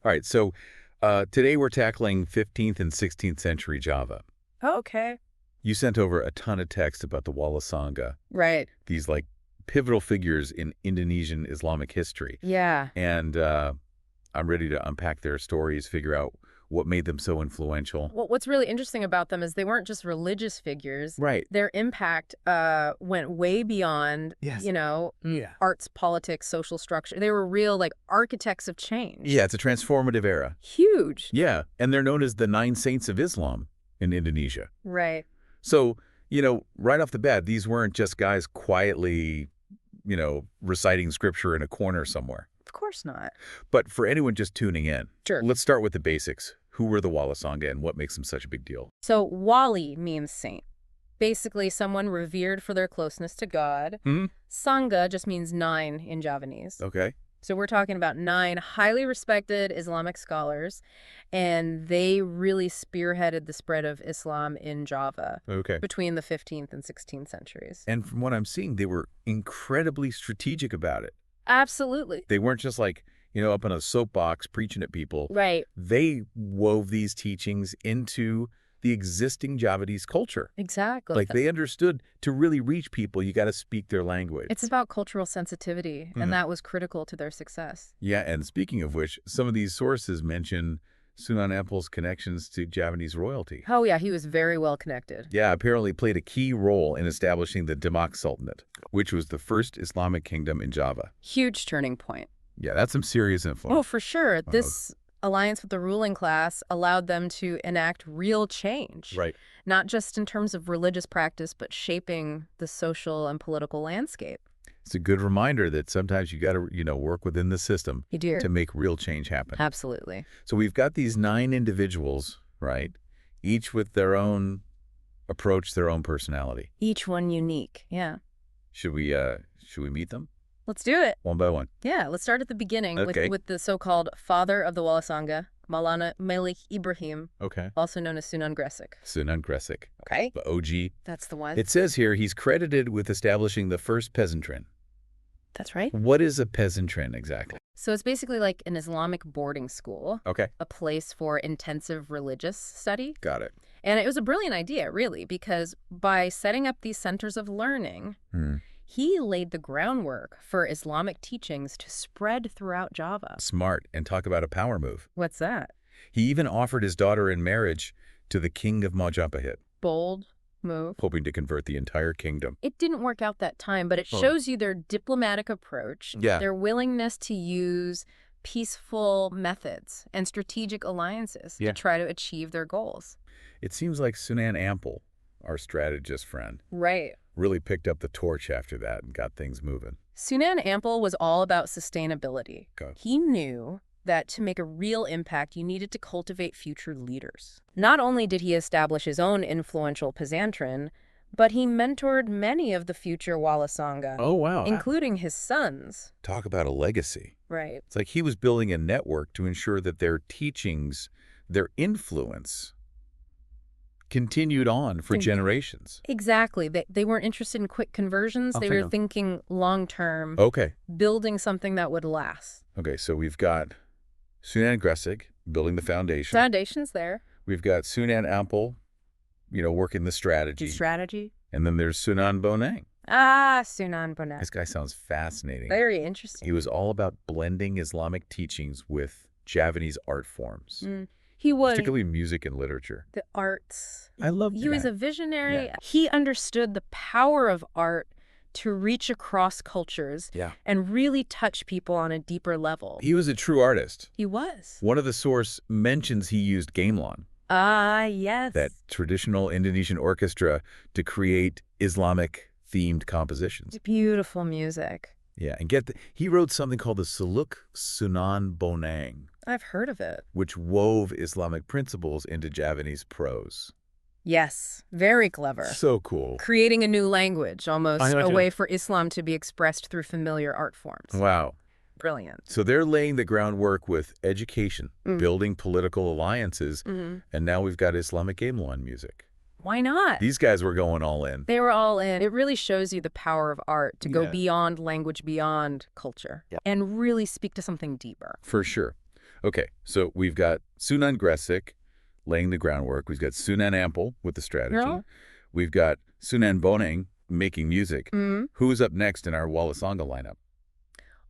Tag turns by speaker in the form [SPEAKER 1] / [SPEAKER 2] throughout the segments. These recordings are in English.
[SPEAKER 1] All right, so today we're tackling 15th and 16th century Java.
[SPEAKER 2] Okay.
[SPEAKER 1] You sent over a ton of text about the Walisongo,
[SPEAKER 2] Right.
[SPEAKER 1] these like pivotal figures in Indonesian Islamic history.
[SPEAKER 2] Yeah.
[SPEAKER 1] And I'm ready to unpack their stories, figure out what made them so influential.
[SPEAKER 2] Well, what's really interesting about them is they weren't just religious figures.
[SPEAKER 1] Right.
[SPEAKER 2] Their impact went way beyond,
[SPEAKER 1] Yes.
[SPEAKER 2] arts, politics, social structure. They were real, like, architects of change.
[SPEAKER 1] Yeah, it's a transformative era.
[SPEAKER 2] Huge.
[SPEAKER 1] Yeah, and they're known as the 9 saints of Islam in Indonesia.
[SPEAKER 2] Right.
[SPEAKER 1] So, right off the bat, these weren't just guys quietly, reciting scripture in a corner somewhere.
[SPEAKER 2] Of course not.
[SPEAKER 1] But for anyone just tuning in,
[SPEAKER 2] Sure.
[SPEAKER 1] let's start with the basics. Who were the Walisongo and what makes them such a big deal?
[SPEAKER 2] So Wali means saint. Basically, someone revered for their closeness to God.
[SPEAKER 1] Hmm?
[SPEAKER 2] Sangha just means 9 in Javanese.
[SPEAKER 1] Okay.
[SPEAKER 2] So we're talking about 9 highly respected Islamic scholars, and they really spearheaded the spread of Islam in Java
[SPEAKER 1] Okay.
[SPEAKER 2] between the 15th and 16th centuries.
[SPEAKER 1] And from what I'm seeing, they were incredibly strategic about it.
[SPEAKER 2] Absolutely.
[SPEAKER 1] They weren't just like, up on a soapbox preaching at people.
[SPEAKER 2] Right.
[SPEAKER 1] They wove these teachings into the existing Javanese culture.
[SPEAKER 2] Exactly.
[SPEAKER 1] Like they understood to really reach people, you got to speak their language.
[SPEAKER 2] It's about cultural sensitivity, and that was critical to their success.
[SPEAKER 1] Yeah, and speaking of which, some of these sources mention Sunan Ampel's connections to Javanese royalty.
[SPEAKER 2] Oh, yeah, he was very well connected.
[SPEAKER 1] Yeah, apparently played a key role in establishing the Demak Sultanate, which was the first Islamic kingdom in Java.
[SPEAKER 2] Huge turning point.
[SPEAKER 1] Yeah, that's some serious influence.
[SPEAKER 2] Oh, for sure. This alliance with the ruling class allowed them to enact real change.
[SPEAKER 1] Right.
[SPEAKER 2] Not just in terms of religious practice, but shaping the social and political landscape.
[SPEAKER 1] It's a good reminder that sometimes you got to, work within the system
[SPEAKER 2] You do.
[SPEAKER 1] to make real change happen.
[SPEAKER 2] Absolutely.
[SPEAKER 1] So we've got these 9 individuals, right? Each with their own approach, their own personality.
[SPEAKER 2] Each one unique. Yeah.
[SPEAKER 1] Should we meet them
[SPEAKER 2] Let's do it.
[SPEAKER 1] one by one?
[SPEAKER 2] Yeah, let's start at the beginning
[SPEAKER 1] Okay.
[SPEAKER 2] with the so-called father of the Walisongo, Maulana Malik Ibrahim,
[SPEAKER 1] Okay.
[SPEAKER 2] also known as Sunan Gresik.
[SPEAKER 1] Sunan Gresik,
[SPEAKER 2] Okay.
[SPEAKER 1] the OG.
[SPEAKER 2] That's the one.
[SPEAKER 1] It says here he's credited with establishing the first peasantrin.
[SPEAKER 2] That's right.
[SPEAKER 1] What is a peasantrin exactly?
[SPEAKER 2] So it's basically like an Islamic boarding school,
[SPEAKER 1] Okay.
[SPEAKER 2] a place for intensive religious study.
[SPEAKER 1] Got it.
[SPEAKER 2] And it was a brilliant idea, really, because by setting up these centers of learning, he laid the groundwork for Islamic teachings to spread throughout Java.
[SPEAKER 1] Smart. And talk about a power move.
[SPEAKER 2] What's that?
[SPEAKER 1] He even offered his daughter in marriage to the king of Majapahit,
[SPEAKER 2] Bold move.
[SPEAKER 1] hoping to convert the entire kingdom.
[SPEAKER 2] It didn't work out that time, but it shows you their diplomatic approach,
[SPEAKER 1] Yeah.
[SPEAKER 2] their willingness to use peaceful methods and strategic alliances to try to achieve their goals.
[SPEAKER 1] It seems like Sunan Ampel, our strategist friend,
[SPEAKER 2] Right.
[SPEAKER 1] really picked up the torch after that and got things moving.
[SPEAKER 2] Sunan Ampel was all about sustainability.
[SPEAKER 1] Okay.
[SPEAKER 2] He knew that to make a real impact, you needed to cultivate future leaders. Not only did he establish his own influential pesantren, but he mentored many of the future Walisongo,
[SPEAKER 1] Oh, wow.
[SPEAKER 2] including his sons.
[SPEAKER 1] Talk about a legacy.
[SPEAKER 2] Right.
[SPEAKER 1] It's like he was building a network to ensure that their teachings, their influence, continued on for generations.
[SPEAKER 2] Exactly. They weren't interested in quick conversions. They were thinking long-term,
[SPEAKER 1] Okay.
[SPEAKER 2] building something that would last.
[SPEAKER 1] Okay, so we've got Sunan Gresik building the foundation.
[SPEAKER 2] Foundation's there.
[SPEAKER 1] We've got Sunan Ampel, working the strategy.
[SPEAKER 2] Strategy.
[SPEAKER 1] And then there's Sunan Bonang.
[SPEAKER 2] Ah, Sunan Bonang.
[SPEAKER 1] This guy sounds fascinating.
[SPEAKER 2] Very interesting.
[SPEAKER 1] He was all about blending Islamic teachings with Javanese art forms,
[SPEAKER 2] He was
[SPEAKER 1] particularly music and literature.
[SPEAKER 2] the arts.
[SPEAKER 1] I love
[SPEAKER 2] He was
[SPEAKER 1] that.
[SPEAKER 2] a visionary.
[SPEAKER 1] Yeah.
[SPEAKER 2] He understood the power of art to reach across cultures and really touch people on a deeper level.
[SPEAKER 1] He was a true artist.
[SPEAKER 2] He was.
[SPEAKER 1] One of the source mentions he used gamelan,
[SPEAKER 2] Ah, yes.
[SPEAKER 1] that traditional Indonesian orchestra, to create Islamic-themed compositions.
[SPEAKER 2] Beautiful music.
[SPEAKER 1] Yeah, and he wrote something called the Suluk Sunan Bonang,
[SPEAKER 2] I've heard of it.
[SPEAKER 1] which wove Islamic principles into Javanese prose.
[SPEAKER 2] Yes, very clever.
[SPEAKER 1] So cool.
[SPEAKER 2] Creating a new language, almost
[SPEAKER 1] I know,
[SPEAKER 2] a
[SPEAKER 1] too.
[SPEAKER 2] way for Islam to be expressed through familiar art forms.
[SPEAKER 1] Wow.
[SPEAKER 2] Brilliant.
[SPEAKER 1] So they're laying the groundwork with education, building political alliances, and now we've got Islamic gamelan music.
[SPEAKER 2] Why not?
[SPEAKER 1] These guys were going all in.
[SPEAKER 2] They were all in. It really shows you the power of art to go beyond language, beyond culture, and really speak to something deeper.
[SPEAKER 1] For sure. Okay, so we've got Sunan Gresik laying the groundwork. We've got Sunan Ample with the strategy.
[SPEAKER 2] Yeah.
[SPEAKER 1] We've got Sunan Bonang making music.
[SPEAKER 2] Mm.
[SPEAKER 1] Who's up next in our Walisongo lineup?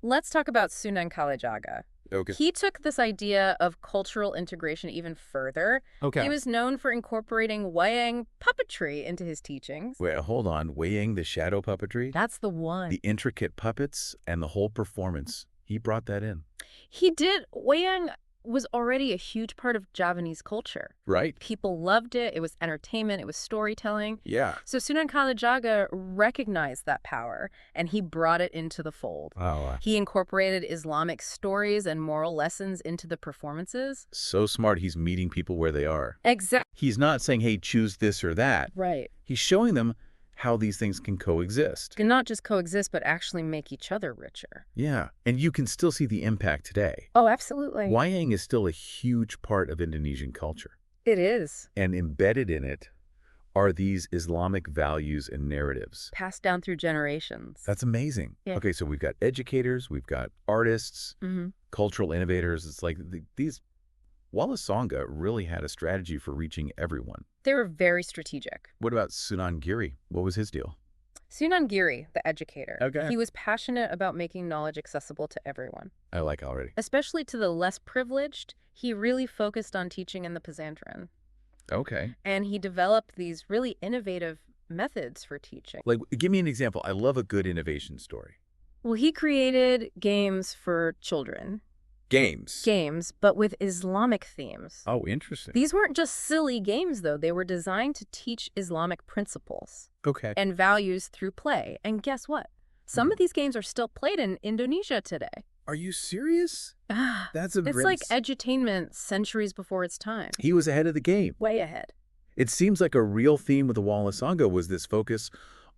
[SPEAKER 2] Let's talk about Sunan Kalijaga.
[SPEAKER 1] Okay.
[SPEAKER 2] He took this idea of cultural integration even further.
[SPEAKER 1] Okay.
[SPEAKER 2] He was known for incorporating wayang puppetry into his teachings.
[SPEAKER 1] Wait, hold on. Weighing the shadow puppetry?
[SPEAKER 2] That's the one.
[SPEAKER 1] The intricate puppets and the whole performance. He brought that in.
[SPEAKER 2] He did. Wayang was already a huge part of Javanese culture.
[SPEAKER 1] Right?
[SPEAKER 2] People loved it. It was entertainment. It was storytelling.
[SPEAKER 1] Yeah.
[SPEAKER 2] So Sunan Kalijaga recognized that power, and he brought it into the fold.
[SPEAKER 1] Oh,
[SPEAKER 2] He incorporated Islamic stories and moral lessons into the performances.
[SPEAKER 1] so smart. He's meeting people where they are.
[SPEAKER 2] Exactly.
[SPEAKER 1] He's not saying, hey, choose this or that.
[SPEAKER 2] Right.
[SPEAKER 1] He's showing them how these things can coexist.
[SPEAKER 2] Can not just coexist, but actually make each other richer.
[SPEAKER 1] Yeah. And you can still see the impact today.
[SPEAKER 2] Oh, absolutely.
[SPEAKER 1] Wayang is still a huge part of Indonesian culture.
[SPEAKER 2] It is.
[SPEAKER 1] And embedded in it are these Islamic values and narratives.
[SPEAKER 2] Passed down through generations.
[SPEAKER 1] That's amazing.
[SPEAKER 2] Yeah.
[SPEAKER 1] Okay, so we've got educators, we've got artists, cultural innovators. It's like these Walisongo really had a strategy for reaching everyone.
[SPEAKER 2] They were very strategic.
[SPEAKER 1] What about Sunan Giri? What was his deal?
[SPEAKER 2] Sunan Giri, the educator.
[SPEAKER 1] Okay.
[SPEAKER 2] He was passionate about making knowledge accessible to everyone.
[SPEAKER 1] I like already.
[SPEAKER 2] Especially to the less privileged. He really focused on teaching in the pesantren.
[SPEAKER 1] Okay.
[SPEAKER 2] And he developed these really innovative methods for teaching.
[SPEAKER 1] Like, give me an example. I love a good innovation story.
[SPEAKER 2] Well, he created games for children.
[SPEAKER 1] Games.
[SPEAKER 2] But with Islamic themes.
[SPEAKER 1] Oh, interesting.
[SPEAKER 2] These weren't just silly games, though. They were designed to teach Islamic principles
[SPEAKER 1] Okay.
[SPEAKER 2] and values through play. And guess what? Some of these games are still played in Indonesia today.
[SPEAKER 1] Are you serious? That's a
[SPEAKER 2] It's like edutainment centuries before its time.
[SPEAKER 1] He was ahead of the game.
[SPEAKER 2] Way ahead.
[SPEAKER 1] It seems like a real theme with the Walisongo was this focus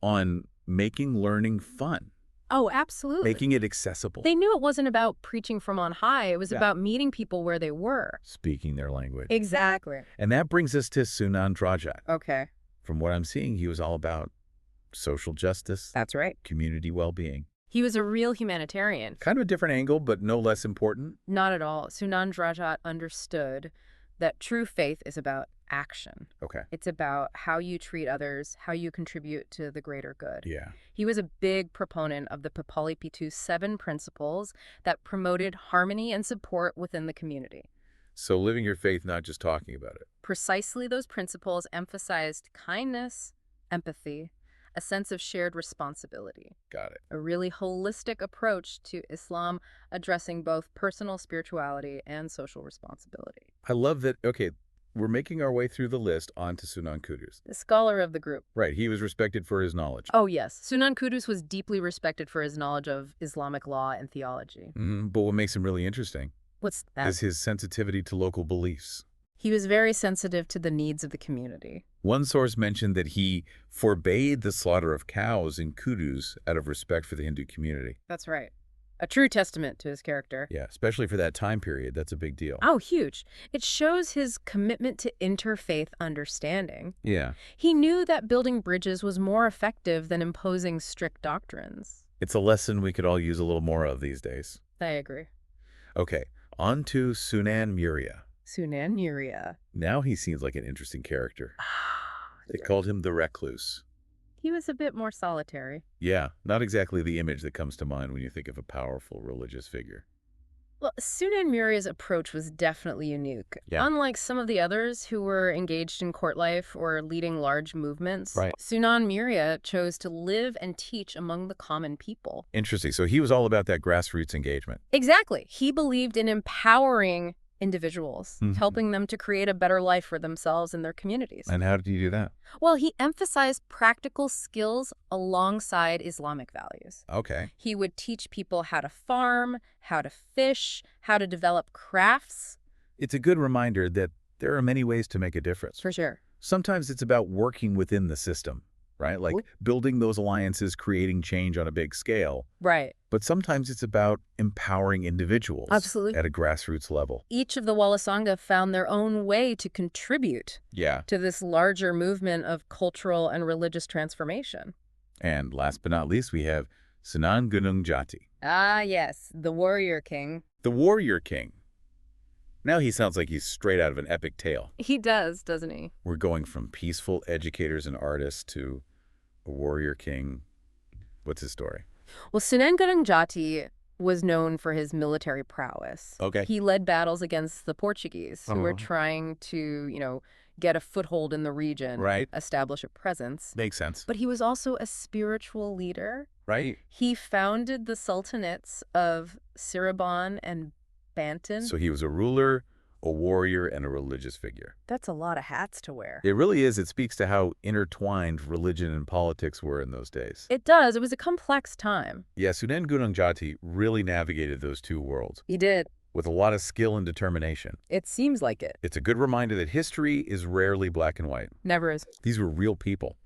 [SPEAKER 1] on making learning fun,
[SPEAKER 2] Oh, absolutely.
[SPEAKER 1] making it accessible,
[SPEAKER 2] They knew it wasn't about preaching from on high. It was
[SPEAKER 1] Yeah.
[SPEAKER 2] about meeting people where they were.
[SPEAKER 1] speaking their language.
[SPEAKER 2] Exactly.
[SPEAKER 1] And that brings us to Sunan Drajat.
[SPEAKER 2] Okay.
[SPEAKER 1] From what I'm seeing, he was all about social justice,
[SPEAKER 2] That's right.
[SPEAKER 1] community well-being.
[SPEAKER 2] He was a real humanitarian.
[SPEAKER 1] Kind of a different angle, but no less important.
[SPEAKER 2] Not at all. Sunan Drajat understood that true faith is about action.
[SPEAKER 1] Okay.
[SPEAKER 2] It's about how you treat others, how you contribute to the greater good.
[SPEAKER 1] Yeah.
[SPEAKER 2] He was a big proponent of the Papali Pitu's 7 principles that promoted harmony and support within the community.
[SPEAKER 1] So living your faith, not just talking about it.
[SPEAKER 2] Precisely those principles emphasized kindness, empathy, a sense of shared responsibility,
[SPEAKER 1] Got it.
[SPEAKER 2] a really holistic approach to Islam addressing both personal spirituality and social responsibility.
[SPEAKER 1] I love that. Okay, we're making our way through the list onto Sunan Kudus.
[SPEAKER 2] The scholar of the group.
[SPEAKER 1] Right, he was respected for his knowledge.
[SPEAKER 2] Oh, yes. Sunan Kudus was deeply respected for his knowledge of Islamic law and theology.
[SPEAKER 1] But what makes him really interesting
[SPEAKER 2] What's that?
[SPEAKER 1] is his sensitivity to local beliefs.
[SPEAKER 2] He was very sensitive to the needs of the community.
[SPEAKER 1] One source mentioned that he forbade the slaughter of cows in Kudus out of respect for the Hindu community.
[SPEAKER 2] That's right. A true testament to his character.
[SPEAKER 1] Yeah, especially for that time period. That's a big deal.
[SPEAKER 2] Oh, huge. It shows his commitment to interfaith understanding.
[SPEAKER 1] Yeah.
[SPEAKER 2] He knew that building bridges was more effective than imposing strict doctrines.
[SPEAKER 1] It's a lesson we could all use a little more of these days.
[SPEAKER 2] I agree.
[SPEAKER 1] Okay, on to Sunan Muria.
[SPEAKER 2] Sunan Muria.
[SPEAKER 1] Now he seems like an interesting character. They called him the Recluse.
[SPEAKER 2] He was a bit more solitary.
[SPEAKER 1] Yeah, not exactly the image that comes to mind when you think of a powerful religious figure.
[SPEAKER 2] Well, Sunan Muria's approach was definitely unique.
[SPEAKER 1] Yeah.
[SPEAKER 2] Unlike some of the others who were engaged in court life or leading large movements,
[SPEAKER 1] Right.
[SPEAKER 2] Sunan Muria chose to live and teach among the common people.
[SPEAKER 1] Interesting. So he was all about that grassroots engagement.
[SPEAKER 2] Exactly. He believed in empowering individuals, helping them to create a better life for themselves and their communities.
[SPEAKER 1] And how did he do that?
[SPEAKER 2] Well, he emphasized practical skills alongside Islamic values.
[SPEAKER 1] Okay.
[SPEAKER 2] He would teach people how to farm, how to fish, how to develop crafts.
[SPEAKER 1] It's a good reminder that there are many ways to make a difference.
[SPEAKER 2] For sure.
[SPEAKER 1] Sometimes it's about working within the system, right? Like building those alliances, creating change on a big scale.
[SPEAKER 2] Right.
[SPEAKER 1] But sometimes it's about empowering individuals.
[SPEAKER 2] Absolutely.
[SPEAKER 1] At a grassroots level.
[SPEAKER 2] Each of the Walisongo found their own way to contribute
[SPEAKER 1] Yeah.
[SPEAKER 2] to this larger movement of cultural and religious transformation.
[SPEAKER 1] And last but not least, we have Sunan Gunung Jati,
[SPEAKER 2] Ah, yes, the warrior king.
[SPEAKER 1] the warrior king. Now he sounds like he's straight out of an epic tale.
[SPEAKER 2] He does, doesn't he?
[SPEAKER 1] We're going from peaceful educators and artists to a warrior king. What's his story?
[SPEAKER 2] Well, Sunan was known for his military prowess.
[SPEAKER 1] Okay.
[SPEAKER 2] He led battles against the Portuguese, who were trying to, get a foothold in the region,
[SPEAKER 1] Right.
[SPEAKER 2] establish a presence.
[SPEAKER 1] Makes sense.
[SPEAKER 2] But he was also a spiritual leader.
[SPEAKER 1] Right.
[SPEAKER 2] He founded the sultanates of Cirebon and Banten.
[SPEAKER 1] So he was a ruler, a warrior, and a religious figure.
[SPEAKER 2] That's a lot of hats to wear.
[SPEAKER 1] It really is. It speaks to how intertwined religion and politics were in those days.
[SPEAKER 2] It does. It was a complex time.
[SPEAKER 1] Yeah, Sunan Gunung Jati really navigated those two worlds
[SPEAKER 2] He did.
[SPEAKER 1] with a lot of skill and determination.
[SPEAKER 2] It seems like it.
[SPEAKER 1] It's a good reminder that history is rarely black and white.
[SPEAKER 2] Never is.
[SPEAKER 1] These were real people,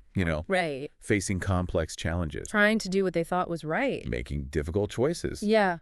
[SPEAKER 2] Right.
[SPEAKER 1] facing complex challenges,
[SPEAKER 2] Trying to do what they thought was right.
[SPEAKER 1] making difficult choices,
[SPEAKER 2] Yeah.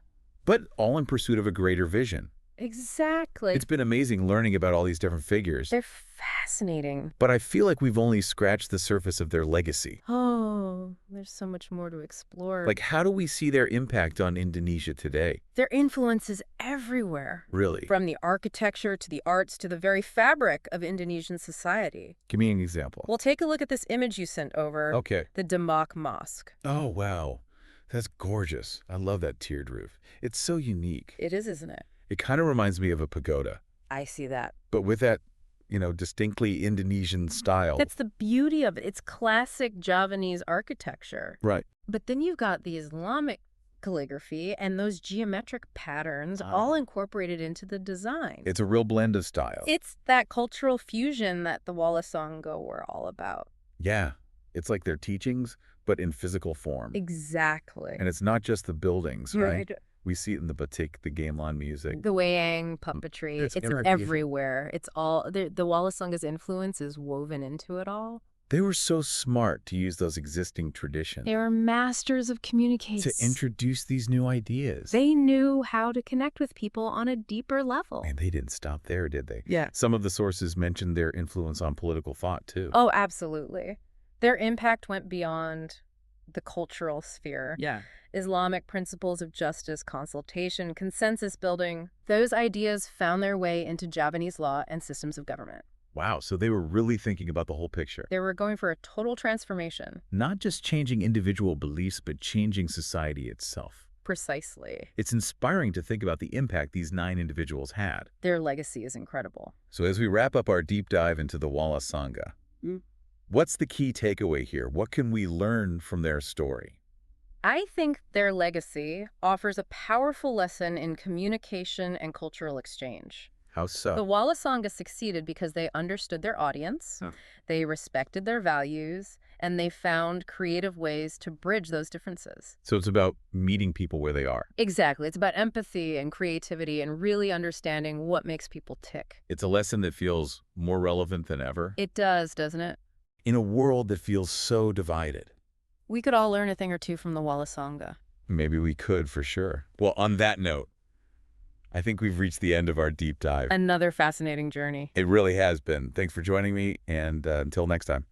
[SPEAKER 1] but all in pursuit of a greater vision.
[SPEAKER 2] Exactly.
[SPEAKER 1] It's been amazing learning about all these different figures,
[SPEAKER 2] They're fascinating.
[SPEAKER 1] but I feel like we've only scratched the surface of their legacy.
[SPEAKER 2] Oh, there's so much more to explore.
[SPEAKER 1] Like, how do we see their impact on Indonesia today?
[SPEAKER 2] Their influence is everywhere.
[SPEAKER 1] Really?
[SPEAKER 2] From the architecture to the arts to the very fabric of Indonesian society.
[SPEAKER 1] Give me an example.
[SPEAKER 2] Well, take a look at this image you sent over.
[SPEAKER 1] Okay.
[SPEAKER 2] The Demak Mosque.
[SPEAKER 1] Oh, wow. That's gorgeous. I love that tiered roof. It's so unique.
[SPEAKER 2] It is, isn't it?
[SPEAKER 1] It kind of reminds me of a pagoda,
[SPEAKER 2] I see that.
[SPEAKER 1] but with that, distinctly Indonesian style.
[SPEAKER 2] That's the beauty of it. It's classic Javanese architecture.
[SPEAKER 1] Right.
[SPEAKER 2] But then you've got the Islamic calligraphy and those geometric patterns all incorporated into the design.
[SPEAKER 1] It's a real blend of styles.
[SPEAKER 2] It's that cultural fusion that the Walisongo were all about.
[SPEAKER 1] Yeah. It's like their teachings, but in physical form.
[SPEAKER 2] Exactly.
[SPEAKER 1] And it's not just the buildings, right? We see it in the batik, the gamelan music.
[SPEAKER 2] The Wayang puppetry, it's everywhere. It's all, the Walisongo's influence is woven into it all.
[SPEAKER 1] They were so smart to use those existing traditions.
[SPEAKER 2] They were masters of communication.
[SPEAKER 1] To introduce these new ideas.
[SPEAKER 2] They knew how to connect with people on a deeper level.
[SPEAKER 1] And they didn't stop there, did they?
[SPEAKER 2] Yeah.
[SPEAKER 1] Some of the sources mentioned their influence on political thought, too.
[SPEAKER 2] Oh, absolutely. Their impact went beyond the cultural sphere.
[SPEAKER 1] Yeah.
[SPEAKER 2] Islamic principles of justice, consultation, consensus building, those ideas found their way into Javanese law and systems of government.
[SPEAKER 1] Wow, so they were really thinking about the whole picture.
[SPEAKER 2] They were going for a total transformation.
[SPEAKER 1] Not just changing individual beliefs, but changing society itself.
[SPEAKER 2] Precisely.
[SPEAKER 1] It's inspiring to think about the impact these 9 individuals had.
[SPEAKER 2] Their legacy is incredible.
[SPEAKER 1] So as we wrap up our deep dive into the Walisongo, what's the key takeaway here? What can we learn from their story?
[SPEAKER 2] I think their legacy offers a powerful lesson in communication and cultural exchange.
[SPEAKER 1] How so?
[SPEAKER 2] The Walisongo succeeded because they understood their audience, they respected their values, and they found creative ways to bridge those differences.
[SPEAKER 1] So it's about meeting people where they are.
[SPEAKER 2] Exactly. It's about empathy and creativity and really understanding what makes people tick.
[SPEAKER 1] It's a lesson that feels more relevant than ever.
[SPEAKER 2] It does, doesn't it?
[SPEAKER 1] In a world that feels so divided.
[SPEAKER 2] We could all learn a thing or two from the Walisongo.
[SPEAKER 1] Maybe we could, for sure. Well, on that note, I think we've reached the end of our deep dive.
[SPEAKER 2] Another fascinating journey.
[SPEAKER 1] It really has been. Thanks for joining me, and until next time.